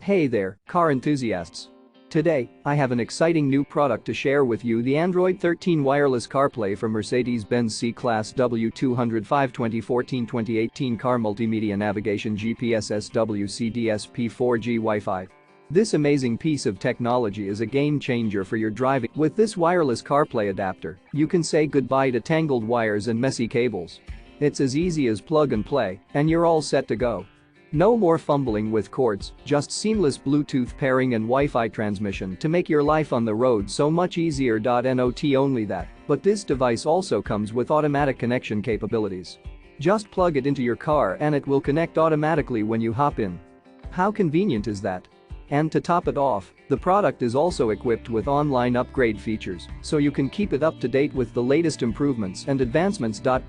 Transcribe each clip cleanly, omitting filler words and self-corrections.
Hey there, car enthusiasts. Today, I have an exciting new product to share with you, the Android 13 wireless CarPlay from Mercedes-Benz C-Class W205 2014-2018 car multimedia navigation GPS SWC DSP 4G Wi-Fi. This amazing piece of technology is a game changer for your driving. With this wireless CarPlay adapter, you can say goodbye to tangled wires and messy cables. It's as easy as plug and play, and you're all set to go. No more fumbling with cords, just seamless Bluetooth pairing and Wi-Fi transmission to make your life on the road so much easier. Not only that, but this device also comes with automatic connection capabilities. Just plug it into your car and it will connect automatically when you hop in. How convenient is that? And to top it off, the product is also equipped with online upgrade features, so you can keep it up to date with the latest improvements and advancements. But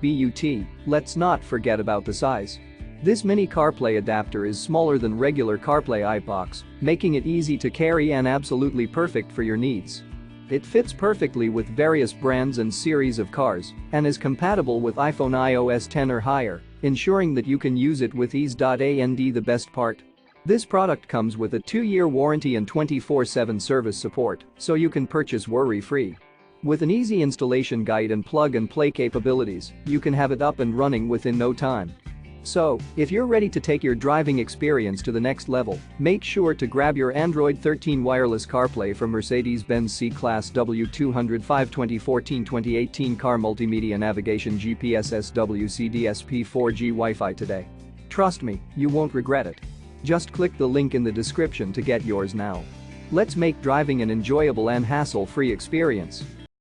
let's not forget about the size. This mini CarPlay adapter is smaller than regular CarPlay iBox, making it easy to carry and absolutely perfect for your needs. It fits perfectly with various brands and series of cars and is compatible with iPhone iOS 10 or higher, ensuring that you can use it with ease. And the best part? This product comes with a 2-year warranty and 24/7 service support, so you can purchase worry-free. With an easy installation guide and plug-and-play capabilities, you can have it up and running within no time. So, if you're ready to take your driving experience to the next level, make sure to grab your Android 13 wireless CarPlay from Mercedes-Benz C-Class W205 2014-2018 car multimedia navigation GPS SWC DSP 4G Wi-Fi today. Trust me, you won't regret it. Just click the link in the description to get yours now. Let's make driving an enjoyable and hassle-free experience.